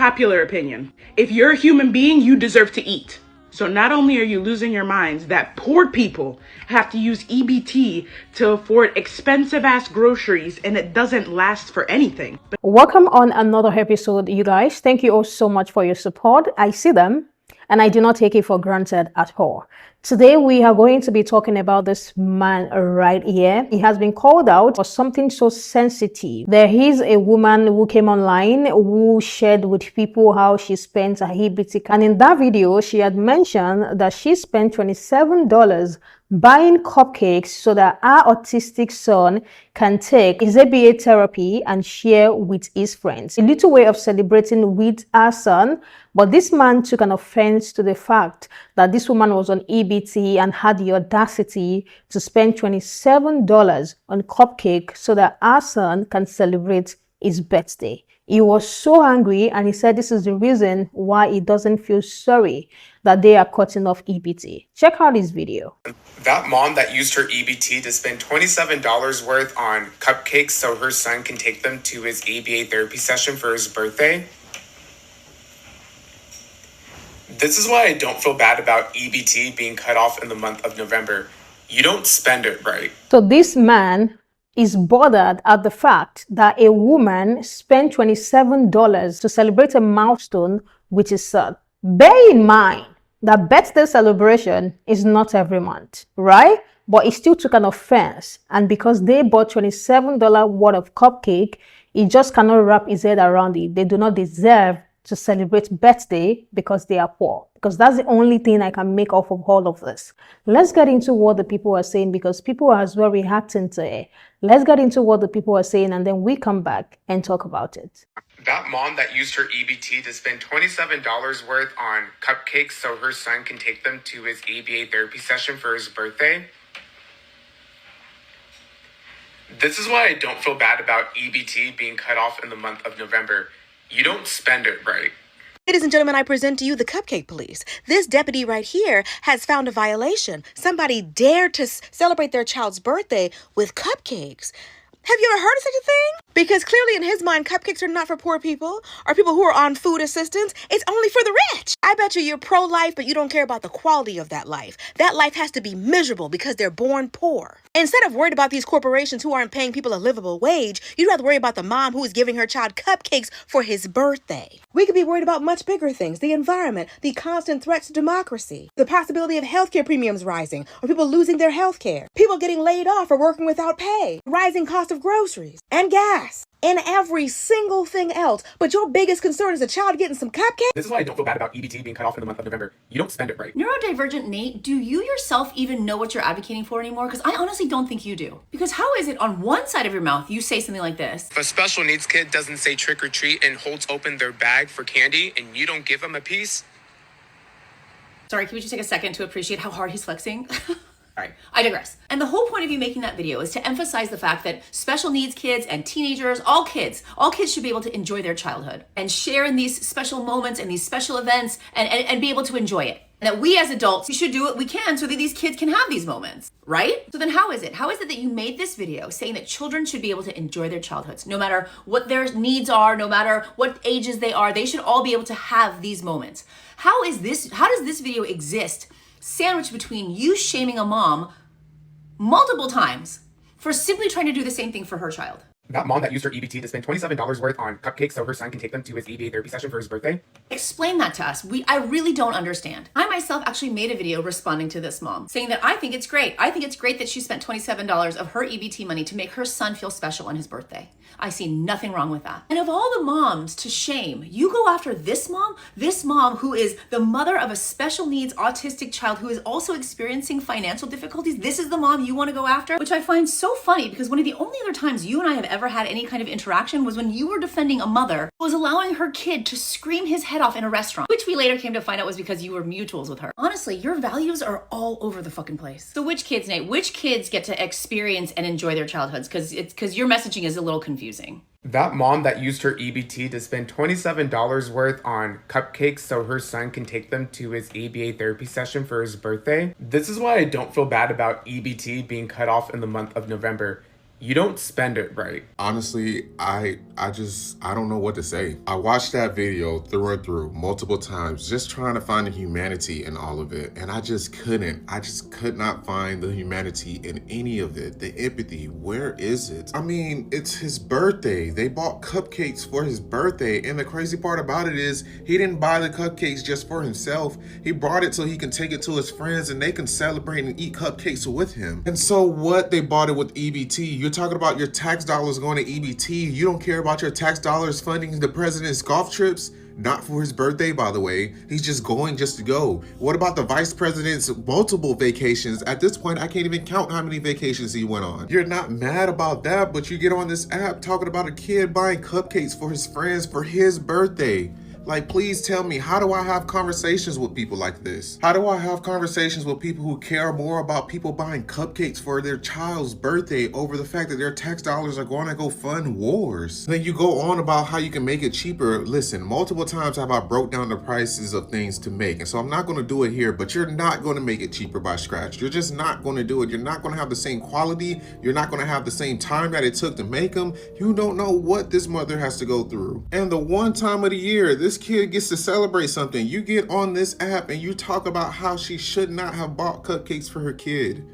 Unpopular opinion. If you're a human being, you deserve to eat. So not only are you losing your minds that poor people have to use EBT to afford expensive ass groceries and it doesn't last for anything. Welcome on another episode, you guys. Thank you all so much for your support. I see them and I do not take it for granted at all. Today we are going to be talking about this man right here. He has been called out for something so sensitive. There is a woman who came online who shared with people how she spent her EBT. And in that video, she had mentioned that she spent $27 buying cupcakes so that our autistic son can take his EBT therapy and share with his friends. A little way of celebrating with our son, but this man took an offense to the fact that this woman was on EBT and had the audacity to spend $27 on cupcake so that our son can celebrate his birthday. He was so angry and he said this is the reason why he doesn't feel sorry that they are cutting off EBT. Check out this video. That mom that used her EBT to spend $27 worth on cupcakes so her son can take them to his ABA therapy session for his birthday. This is why I don't feel bad about EBT being cut off in the month of November. You don't spend it right. So this man is bothered at the fact that a woman spent $27 to celebrate a milestone with his son. Bear in mind that birthday celebration is not every month, right? But he still took an offense. And because they bought $27 worth of cupcake, he just cannot wrap his head around it. They do not deserve to celebrate birthday because they are poor. Because that's the only thing I can make off of all of this. Let's get into what the people are saying because people are as well reacting to it. Let's get into what the people are saying and then we come back and talk about it. That mom that used her EBT to spend $27 worth on cupcakes so her son can take them to his ABA therapy session for his birthday. This is why I don't feel bad about EBT being cut off in the month of November. You don't spend it right. Ladies and gentlemen, I present to you the Cupcake Police. This deputy right here has found a violation. Somebody dared to celebrate their child's birthday with cupcakes. Have you ever heard of such a thing? Because clearly in his mind, cupcakes are not for poor people or people who are on food assistance. It's only for the rich. I bet you're pro-life, but you don't care about the quality of that life. That life has to be miserable because they're born poor. Instead of worried about these corporations who aren't paying people a livable wage, you'd rather worry about the mom who is giving her child cupcakes for his birthday. We could be worried about much bigger things, the environment, the constant threats to democracy, the possibility of healthcare premiums rising, or people losing their healthcare, people getting laid off or working without pay, rising cost of groceries and gas, and every single thing else. But your biggest concern is a child getting some cupcakes? This is why I don't feel bad about EBT being cut off in the month of November. You don't spend it right. Neurodivergent Nate, do you yourself even know what you're advocating for anymore? Because I honestly don't think you do. Because how is it on one side of your mouth you say something like this? If a special needs kid doesn't say trick or treat and holds open their bag for candy and you don't give them a piece. Sorry, can we just take a second to appreciate how hard he's flexing? All right, I digress. And the whole point of you making that video is to emphasize the fact that special needs kids and teenagers, all kids should be able to enjoy their childhood and share in these special moments and these special events and be able to enjoy it. And that we as adults, we should do what we can so that these kids can have these moments, right? So then how is it? How is it that you made this video saying that children should be able to enjoy their childhoods, no matter what their needs are, no matter what ages they are, they should all be able to have these moments. How does this video exist sandwiched between you shaming a mom multiple times for simply trying to do the same thing for her child? That mom that used her EBT to spend $27 worth on cupcakes so her son can take them to his ABA therapy session for his birthday. Explain that to us. I really don't understand. I myself actually made a video responding to this mom, saying that I think it's great. I think it's great that she spent $27 of her EBT money to make her son feel special on his birthday. I see nothing wrong with that. And of all the moms to shame, you go after this mom who is the mother of a special needs autistic child who is also experiencing financial difficulties. This is the mom you want to go after, which I find so funny because one of the only other times you and I have ever had any kind of interaction was when you were defending a mother who was allowing her kid to scream his head off in a restaurant, which we later came to find out was because you were mutuals with her. Honestly, your values are all over the fucking place. So which kids, Nate, which kids get to experience and enjoy their childhoods? Because your messaging is a little confusing. That mom that used her EBT to spend $27 worth on cupcakes so her son can take them to his ABA therapy session for his birthday. This is why I don't feel bad about EBT being cut off in the month of November. You don't spend it right. Honestly, I don't know what to say. I watched that video through and through multiple times, just trying to find the humanity in all of it. And I just couldn't. I just could not find the humanity in any of it. The empathy, where is it? I mean, it's his birthday. They bought cupcakes for his birthday. And the crazy part about it is he didn't buy the cupcakes just for himself. He brought it so he can take it to his friends and they can celebrate and eat cupcakes with him. And so what? They bought it with EBT. You're talking about your tax dollars going to EBT. You don't care about your tax dollars funding the president's golf trips? Not for his birthday, by the way. He's just going just to go. What about the vice president's multiple vacations? At this point, I can't even count how many vacations he went on. You're not mad about that, but you get on this app talking about a kid buying cupcakes for his friends for his birthday. Like, please tell me, how do I have conversations with people like this? How do I have conversations with people who care more about people buying cupcakes for their child's birthday over the fact that their tax dollars are going to go fund wars? Then you go on about how you can make it cheaper. Listen, multiple times have I broke down the prices of things to make. And so I'm not going to do it here, but you're not going to make it cheaper by scratch. You're just not going to do it. You're not going to have the same quality. You're not going to have the same time that it took to make them. You don't know what this mother has to go through. And the one time of the year, this kid gets to celebrate something. You get on this app and you talk about how she should not have bought cupcakes for her kid.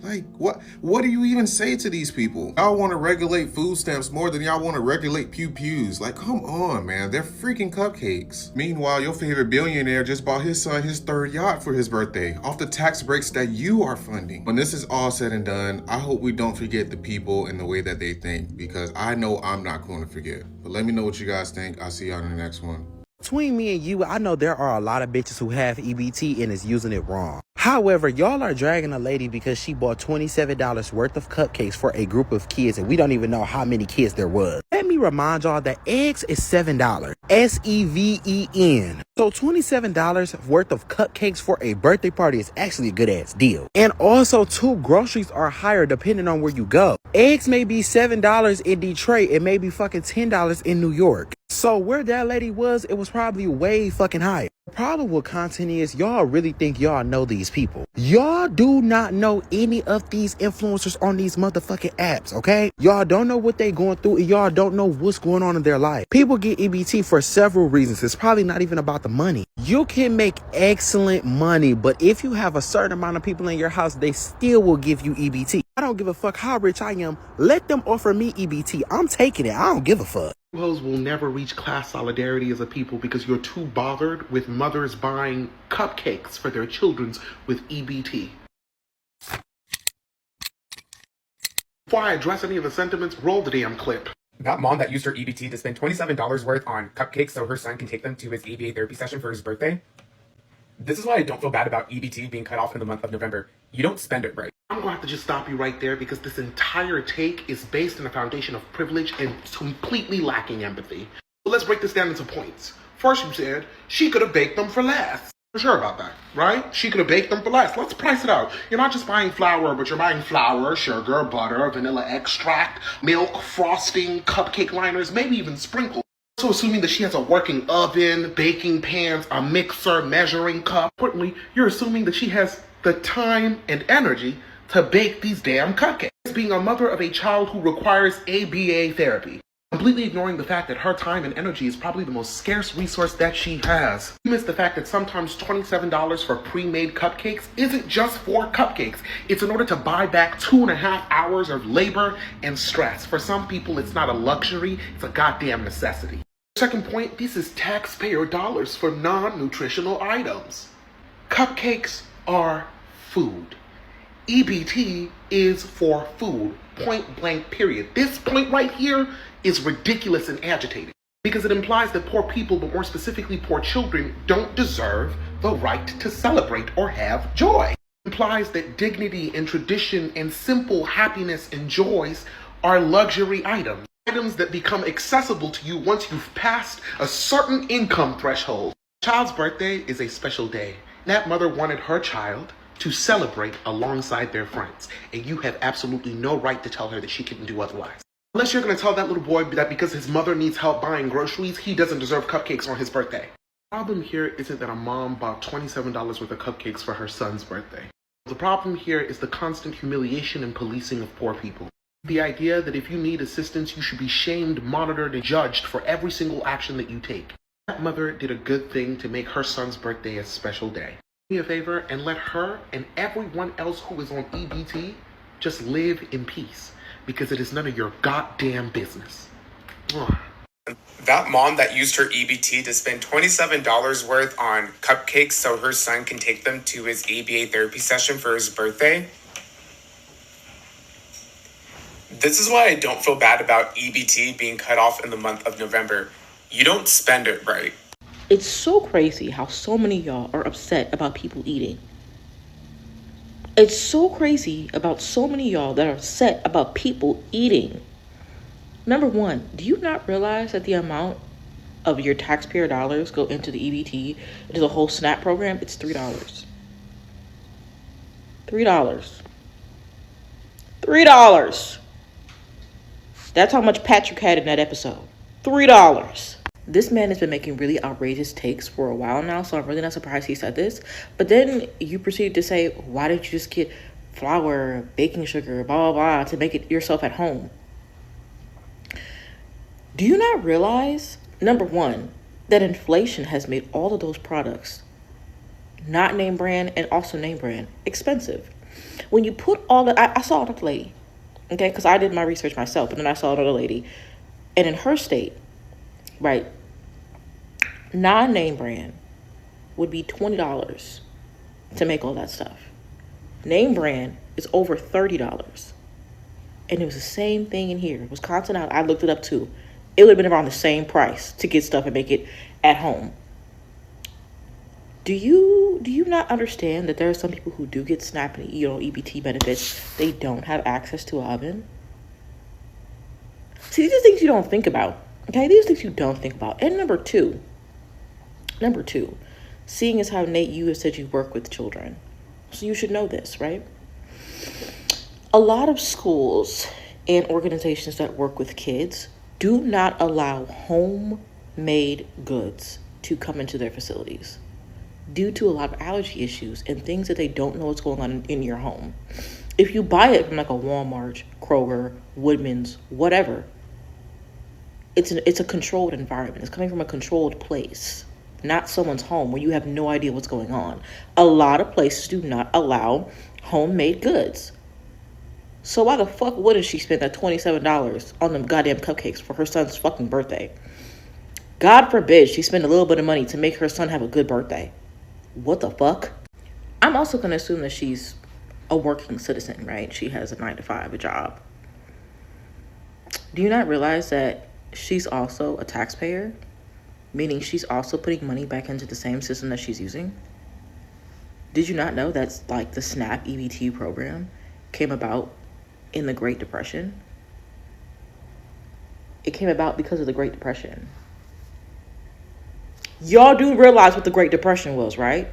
Like, what do you even say to these people? Y'all want to regulate food stamps more than y'all want to regulate pew-pews. Like, come on, man. They're freaking cupcakes. Meanwhile, your favorite billionaire just bought his son his third yacht for his birthday off the tax breaks that you are funding. When this is all said and done, I hope we don't forget the people and the way that they think, because I know I'm not going to forget. But let me know what you guys think. I'll see y'all in the next one. Between me and you, I know there are a lot of bitches who have EBT and is using it wrong. However, y'all are dragging a lady because she bought $27 worth of cupcakes for a group of kids and we don't even know how many kids there was. Let me remind y'all that eggs is $7. SEVEN. So $27 worth of cupcakes for a birthday party is actually a good ass deal. And also too, groceries are higher depending on where you go. Eggs may be $7 in Detroit. It may be fucking $10 in New York. So where that lady was, it was probably way fucking higher. The problem with content is y'all really think y'all know these people. Y'all do not know any of these influencers on these motherfucking apps, okay? Y'all don't know what they going through and y'all don't know what's going on in their life. People get EBT for several reasons. It's probably not even about the money. You can make excellent money, but if you have a certain amount of people in your house, they still will give you EBT. I don't give a fuck how rich I am. Let them offer me EBT. I'm taking it. I don't give a fuck. Will never reach class solidarity as a people because you're too bothered with mothers buying cupcakes for their children with EBT. Before I address any of the sentiments, roll the damn clip. That mom that used her EBT to spend $27 worth on cupcakes so her son can take them to his EBA therapy session for his birthday. This is why I don't feel bad about EBT being cut off in the month of November. You don't spend it right. I'm going to have to just stop you right there because this entire take is based on a foundation of privilege and completely lacking empathy. So let's break this down into points. First, you said she could have baked them for less. For sure about that, right? She could have baked them for less. Let's price it out. You're not just buying flour, but you're buying flour, sugar, butter, vanilla extract, milk, frosting, cupcake liners, maybe even sprinkles. So assuming that she has a working oven, baking pans, a mixer, measuring cup. Importantly, you're assuming that she has the time and energy to bake these damn cupcakes. Being a mother of a child who requires ABA therapy. Completely ignoring the fact that her time and energy is probably the most scarce resource that she has. You miss the fact that sometimes $27 for pre-made cupcakes isn't just for cupcakes. It's in order to buy back 2.5 hours of labor and stress. For some people, it's not a luxury, it's a goddamn necessity. Second point, this is taxpayer dollars for non-nutritional items. Cupcakes are food. EBT is for food. Point blank, period. This point right here is ridiculous and agitating because it implies that poor people, but more specifically poor children, don't deserve the right to celebrate or have joy. It implies that dignity and tradition and simple happiness and joys are luxury items. Items that become accessible to you once you've passed a certain income threshold. A child's birthday is a special day. That mother wanted her child to celebrate alongside their friends, and you have absolutely no right to tell her that she couldn't do otherwise. Unless you're going to tell that little boy that because his mother needs help buying groceries, he doesn't deserve cupcakes on his birthday. The problem here isn't that a mom bought $27 worth of cupcakes for her son's birthday. The problem here is the constant humiliation and policing of poor people. The idea that if you need assistance, you should be shamed, monitored, and judged for every single action that you take. That mother did a good thing to make her son's birthday a special day. Do me a favor and let her and everyone else who is on EBT just live in peace, because it is none of your goddamn business. Ugh. That mom that used her EBT to spend $27 worth on cupcakes so her son can take them to his ABA therapy session for his birthday. This is why I don't feel bad about EBT being cut off in the month of November. You don't spend it right. It's so crazy how so many of y'all are upset about people eating. It's so crazy about so many of y'all that are upset about people eating. Number one, do you not realize that the amount of your taxpayer dollars go into the EBT, into the whole SNAP program? It's $3. $3. That's how much Patrick had in that episode. $3. This man has been making really outrageous takes for a while now, so I'm really not surprised he said this. But then you proceed to say, why didn't you just get flour, baking sugar, blah, blah, blah, to make it yourself at home? Do you not realize, number one, that inflation has made all of those products, not name brand and also name brand, expensive? When you put all the, I saw another lady, okay, because I did my research myself, and then I saw another lady, and in her state, right, non-name brand would be $20 to make all that stuff. Name brand is over $30. And it was the same thing in here. Wisconsin, I looked it up too. It would have been around the same price to get stuff and make it at home. Do you not understand that there are some people who do get SNAP and EBT benefits, they don't have access to an oven? See, these are things you don't think about. Okay, these are things you don't think about. And number two, seeing as how, Nate, you have said you work with children, so you should know this, right? A lot of schools and organizations that work with kids do not allow homemade goods to come into their facilities due to a lot of allergy issues and things that they don't know what's going on in your home. If you buy it from like a Walmart, Kroger, Woodman's, whatever, it's a controlled environment. It's coming from a controlled place, not someone's home where you have no idea what's going on. A lot of places do not allow homemade goods. So why the fuck wouldn't she spend that $27 on them goddamn cupcakes for her son's fucking birthday? God forbid she spend a little bit of money to make her son have a good birthday. What the fuck? I'm also going to assume that she's a working citizen, right? She has a 9-to-5, a job. Do you not realize that she's also a taxpayer? Meaning she's also putting money back into the same system that she's using? Did you not know that's like the SNAP EBT program came about in the Great Depression? It came about because of the Great Depression. Y'all do realize what the Great Depression was, right?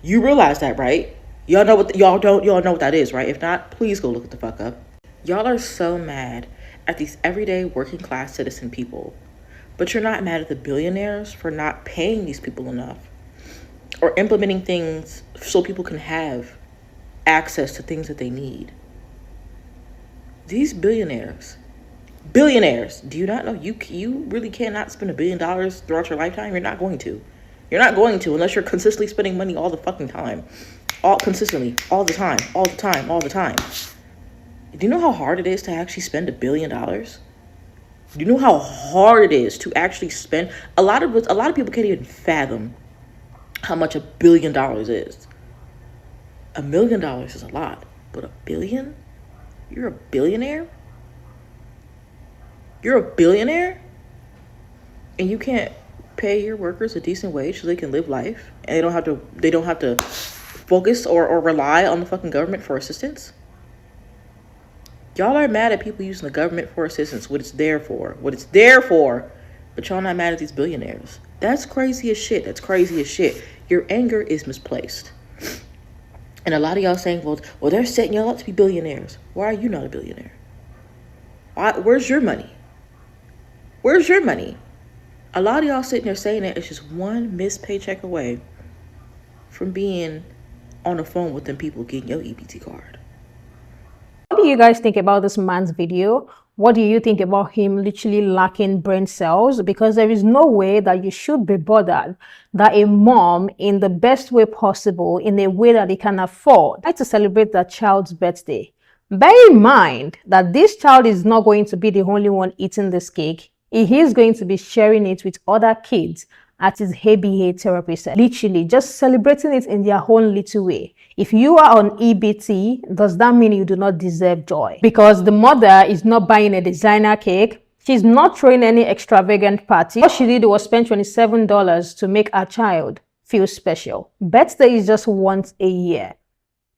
You realize that, right? Y'all know what y'all know what that is, right? If not, please go look it the fuck up. Y'all are so mad at these everyday working class citizen people, but you're not mad at the billionaires for not paying these people enough or implementing things so people can have access to things that they need. These billionaires, do you not know you really cannot spend $1 billion throughout your lifetime? You're not going to. You're not going to unless you're consistently spending money all the fucking time. All the time. Do you know how hard it is to actually spend $1 billion? Do you know how hard it is to actually spend? A lot of people can't even fathom how much $1 billion is. $1 million is a lot, but $1 billion? You're a billionaire? You're a billionaire? And you can't pay your workers a decent wage so they can live life, and they don't have to focus or rely on the fucking government for assistance? Y'all are mad at people using the government for assistance, what it's there for, but y'all not mad at these billionaires. That's crazy as shit. Your anger is misplaced. And a lot of y'all saying, well, they're setting y'all up to be billionaires. Why are you not a billionaire? Where's your money? A lot of y'all sitting there saying that it's just one missed paycheck away from being on the phone with them people getting your EBT card. How do you guys think about this man's video? What do you think about him literally lacking brain cells? Because there is no way that you should be bothered that a mom, in the best way possible, in a way that they can afford, like to celebrate their child's birthday. Bear in mind that this child is not going to be the only one eating this cake. He is going to be sharing it with other kids at his ABA therapy set. Literally, just celebrating it in their own little way. If you are on EBT, does that mean you do not deserve joy? Because the mother is not buying a designer cake. She's not throwing any extravagant party. What she did was spend $27 to make her child feel special. Birthday is just once a year.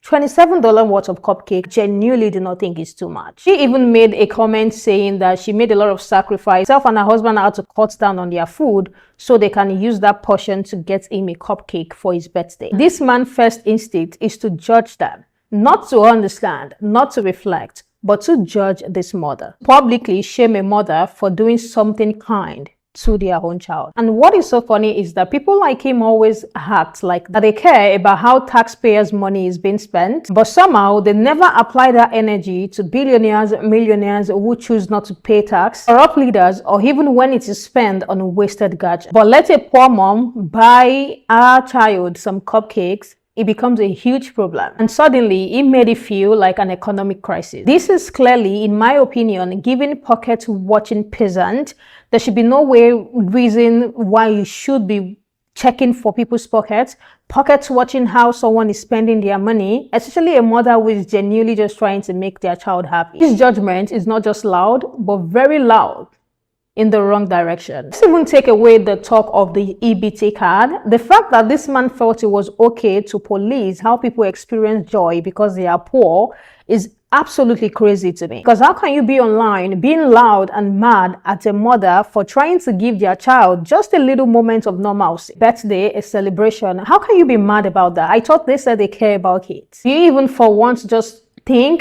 $27 worth of cupcake, genuinely do not think it's too much. She even made a comment saying that she made a lot of sacrifice. Herself and her husband had to cut down on their food so they can use that portion to get him a cupcake for his birthday. This man's first instinct is to judge them, not to understand, not to reflect, but to judge this mother. Publicly shame a mother for doing something kind to their own child. And what is so funny is that people like him always act like that they care about how taxpayers' money is being spent, but somehow they never apply that energy to billionaires, millionaires who choose not to pay tax, corrupt leaders, or even when it is spent on wasted gadgets. But let a poor mom buy our child some cupcakes, it becomes a huge problem. And suddenly, it made it feel like an economic crisis. This is clearly, in my opinion, giving pocket-watching peasant. There should be no reason why you should be checking for people's pockets, watching how someone is spending their money, especially a mother who is genuinely just trying to make their child happy. This judgment is not just loud, but very loud in the wrong direction. Let's even take away the talk of the EBT card. The fact that this man felt it was okay to police how people experience joy because they are poor is absolutely crazy to me. Because how can you be online being loud and mad at a mother for trying to give their child just a little moment of normalcy? Birthday, a celebration. How can you be mad about that? I thought they said they care about kids. You even for once just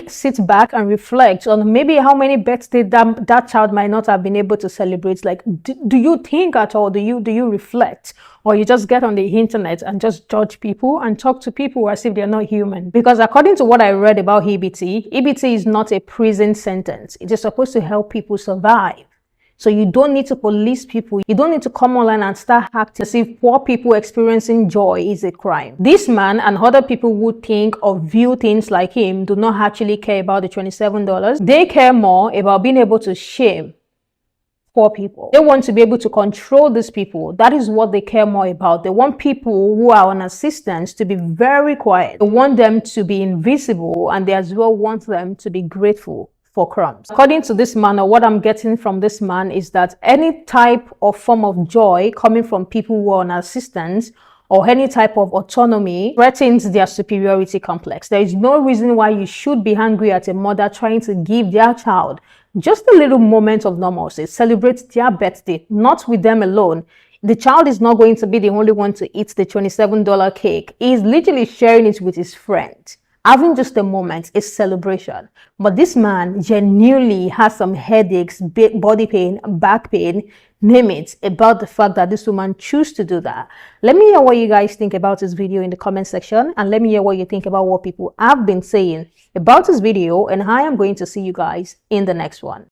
sit back and reflect on maybe how many birthdays that child might not have been able to celebrate. Like, do you think at all? Do you reflect? Or you just get on the internet and just judge people and talk to people as if they're not human? Because according to what I read about EBT is not a prison sentence. It is supposed to help people survive. So you don't need to police people. You don't need to come online and start acting as if poor people experiencing joy is a crime. This man and other people who think or view things like him do not actually care about the $27. They care more about being able to shame poor people. They want to be able to control these people. That is what they care more about. They want people who are on assistance to be very quiet. They want them to be invisible, and they as well want them to be grateful for crumbs. According to this man, or what I'm getting from this man, is that any type of form of joy coming from people who are on assistance or any type of autonomy threatens their superiority complex. There is no reason why you should be angry at a mother trying to give their child just a little moment of normalcy, celebrate their birthday, not with them alone. The child is not going to be the only one to eat the $27 cake. He is literally sharing it with his friend. Having just a moment, a celebration. But this man genuinely has some headaches, body pain, back pain, name it, about the fact that this woman chose to do that. Let me hear what you guys think about this video in the comment section, and let me hear what you think about what people have been saying about this video, and I am going to see you guys in the next one.